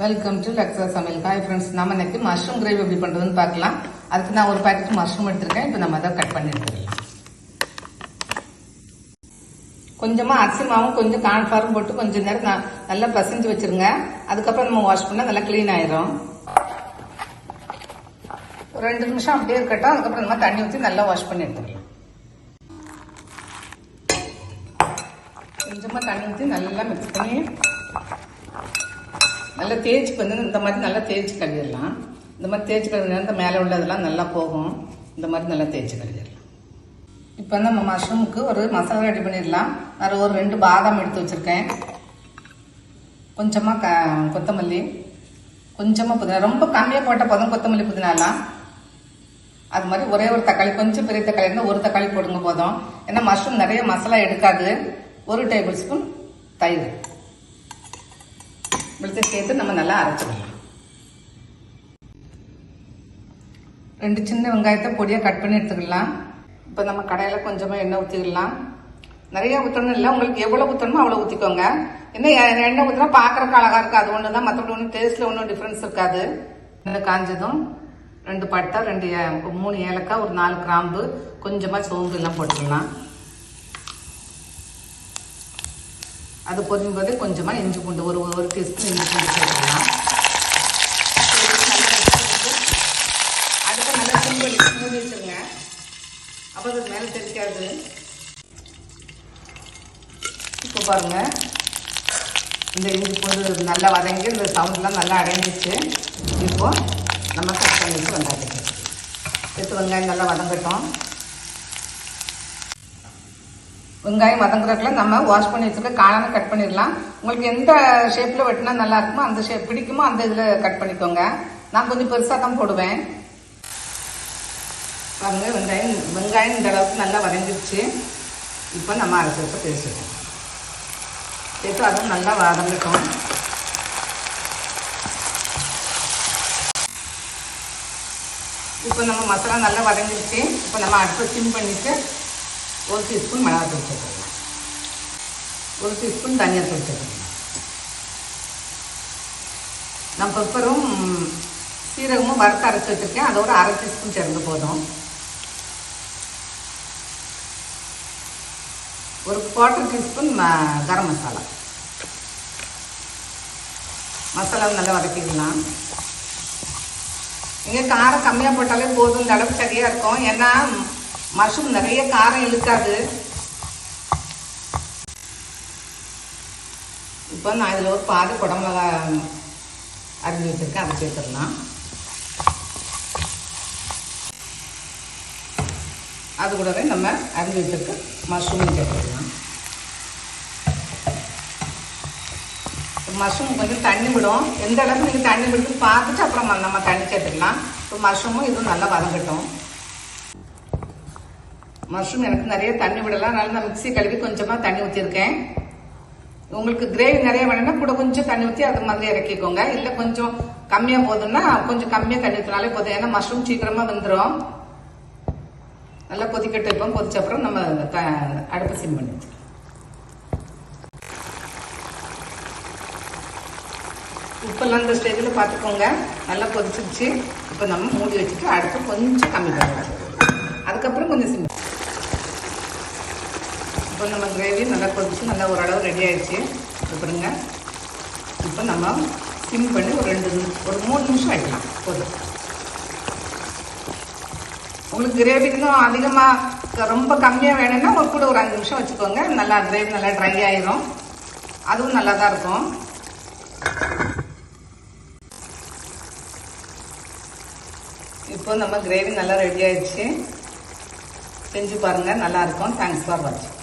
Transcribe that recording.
Welcome to லக்ஸா சமையல். Hi friends, நம்ம இன்னைக்கு மஷ்ரூம் கிரேவி எப்படி பண்ணுறதுன்னு பார்க்கலாம். அதுக்கு நான் ஒரு பேக்கெட் மஷ்ரூம் எடுத்திருக்கேன். இப்போ நம்ம அதை கட் பண்ணி எடுத்துக்கலாம். கொஞ்சமாக அரிசி மாவும் கொஞ்சம் கார்ன்ஃப்ளவரும் போட்டு கொஞ்சம் நேரம் நல்லா பசைஞ்சு வச்சிருங்க. அதுக்கப்புறம் நம்ம வாஷ் பண்ணால் நல்லா க்ளீன் ஆயிரும். ஒரு 2 நிமிஷம் அப்படியே இருக்கட்டும். அதுக்கப்புறம் நம்ம தண்ணி ஊற்றி நல்லா வாஷ் பண்ணி எடுத்துக்கலாம். கொஞ்சமாக தண்ணி ஊற்றி நல்லா மிக்ஸ் பண்ணி நல்லா தேய்ச்சி வந்து இந்த மாதிரி நல்லா தேய்ச்சி கழுவிடலாம். இந்த மாதிரி தேய்ச்சி கழுவினா இந்த மேலே உள்ளதெல்லாம் நல்லா போகும். இந்த மாதிரி நல்லா தேய்ச்சி கழுவிடலாம். இப்போ நம்ம மஷ்ரூமுக்கு ஒரு மசாலா ரெடி பண்ணிடலாம். நான் ஒரு 2 பாதாம் எடுத்து வச்சுருக்கேன். கொஞ்சமாக கொத்தமல்லி, கொஞ்சமாக புதினா, ரொம்ப கம்மியாக போட்டால் போதும் கொத்தமல்லி புதினாலாம். அது மாதிரி ஒரே ஒரு தக்காளி, கொஞ்சம் பெரிய தக்காளி இருந்தால் ஒரு தக்காளி போடுங்க போதும். ஏன்னா மஷ்ரூம் நிறைய மசாலா எடுக்காது. 1 டேபிள் ஸ்பூன் தயிர் வெளுத்து சேர்த்து நம்ம நல்லா அரைச்சிடலாம். 2 சின்ன வெங்காயத்தை பொடியாக கட் பண்ணி எடுத்துக்கலாம். இப்போ நம்ம கடையில் கொஞ்சமாக எண்ணெய் ஊற்றிக்கலாம். நிறைய ஊற்றணும் இல்லை, உங்களுக்கு எவ்வளோ ஊற்றணுமோ அவ்வளோ ஊற்றிக்கோங்க. என்ன எண்ணெய் ஊற்றினா பார்க்குறக்கு அழகாக இருக்குது, அது ஒன்று தான். மற்றபடி ஒன்றும் டேஸ்ட்டில் ஒன்றும் டிஃப்ரென்ஸ் இருக்காது. எண்ணெய் காஞ்சதும் 2 பட்டை, 3 ஏலக்காய், ஒரு 4 கிராம்பு, கொஞ்சமாக சோம்பு எல்லாம் போட்டுக்கலாம். அது பொரியும் போதே கொஞ்சமாக இஞ்சி பூண்டு, ஒரு டீஸ்பூன் இஞ்சி பூண்டு சேர்த்துக்கலாம். அடுத்த நல்லா மூடி வச்சுருங்க. அப்போ அது மேலே தெரிக்காது. இப்போ பாருங்கள், இந்த இஞ்சி பூண்டு நல்லா வதங்கி இந்த சவுண்ட்லாம் நல்லா அடங்கிடுச்சு. இப்போ நம்ம கட் பண்ணிட்டு வெங்காயம் சேர்த்து வெங்காயம் நல்லா வதங்கட்டும். வெங்காயம் வதங்குறதுக்குள்ள நம்ம வாஷ் பண்ணி வச்சுருக்க காளானை கட் பண்ணிடலாம். உங்களுக்கு எந்த ஷேப்பில் வெட்டினா நல்லா இருக்குமோ, அந்த ஷேப் பிடிக்குமோ அந்த இதில் கட் பண்ணிக்கோங்க. நான் கொஞ்சம் பெருசாக தான் போடுவேன். பாருங்க, வெங்காயம் இந்த அளவுக்கு நல்லா வதங்கிடுச்சு. இப்போ நம்ம அரைச்சி வச்சு பேசிடுவோம். சேர்த்து அதுவும் நல்லா வதங்கட்டும். இப்போ நம்ம மசாலா நல்லா வதங்கிடுச்சு. இப்போ நம்ம அடுப்பை சிம் பண்ணிவிட்டு 1 டீஸ்பூன் மிளகாத்தூள் சேர்த்துக்கலாம். 1 டீஸ்பூன் தனியாத்தூள் சேர்த்துக்கலாம். நான் பெப்பரும் சீரகமும் வறுத்து அரைச்சி வச்சுருக்கேன். அதோட 1/2 டீஸ்பூன் சேர்ந்து போதும். ஒரு 1/4 டீஸ்பூன் கரம் மசாலாவை நல்லா வதக்கிக்கலாம். நீங்கள் காரம் கம்மியாக போட்டாலே போதும். இந்த அளவுக்கு சரியாக இருக்கும். ஏன்னா மஷ்ரூம் நிறைய காரம் இழுக்காது. இப்போ நான் இதில் ஒரு பாதி குடமிளகா அரிஞ்சு வச்சுருக்கேன், அதை சேர்த்துடலாம். அது கூடவே நம்ம அரிஞ்சு வச்சுருக்க மஷ்ரூமும் சேர்த்துடலாம். மஷ்ரூம் கொஞ்சம் தண்ணி விடும். எந்த அளவுக்கு நீங்கள் தண்ணி விடுன்னு பார்த்துட்டு அப்புறம் நம்ம தண்ணி சேர்த்துக்கலாம். இப்போ மஷ்ரூமும் இதுவும் நல்லா வதங்கட்டும். மஷ்ரூம் எனக்கு நிறைய தண்ணி விடலாம். அதனால நான் மிக்ஸி கழுவி கொஞ்சமாக தண்ணி ஊற்றிருக்கேன். உங்களுக்கு கிரேவி நிறைய வேணும்னா கூட கொஞ்சம் தண்ணி ஊற்றி அது மாதிரி இறக்கிக்கோங்க. இல்லை கொஞ்சம் கம்மியாக போதுன்னா கொஞ்சம் கம்மியாக தண்ணி ஊற்றினாலே போதும். ஏன்னா மஷ்ரூம் சீக்கிரமாக வந்துடும். நல்லா கொதிக்கட்டும். இப்போ கொதிச்ச அப்புறம் நம்ம அடுப்பு சிம் பண்ணி வச்சுக்கலாம். உப்பெல்லாம் இந்த ஸ்டேஜில் பார்த்துக்கோங்க. நல்லா கொதிச்சிருச்சு. இப்போ நம்ம மூடி வச்சுட்டு அடுப்பு கொஞ்சம் கம்மி பண்ணலாம். அதுக்கப்புறம் கொஞ்சம் சிம். இப்போ நம்ம கிரேவி நல்லா கொதிச்சு நல்லா ஓரளவு ரெடி ஆகிடுச்சு. பாருங்க, இப்போ நம்ம சிம் பண்ணி ஒரு 3 நிமிஷம் வைக்கலாம் போதும். உங்களுக்கு கிரேவி இன்னும் அதிகமாக ரொம்ப கம்மியாக வேணும்னா கூட ஒரு 5 நிமிஷம் வச்சுக்கோங்க. நல்லா கிரேவி நல்லா ட்ரை ஆயிரும். அதுவும் நல்லா தான் இருக்கும். இப்போ நம்ம கிரேவி நல்லா ரெடி ஆயிடுச்சு. செஞ்சு பாருங்கள், நல்லா இருக்கும். தேங்க்ஸ் ஃபார் வாட்சிங்.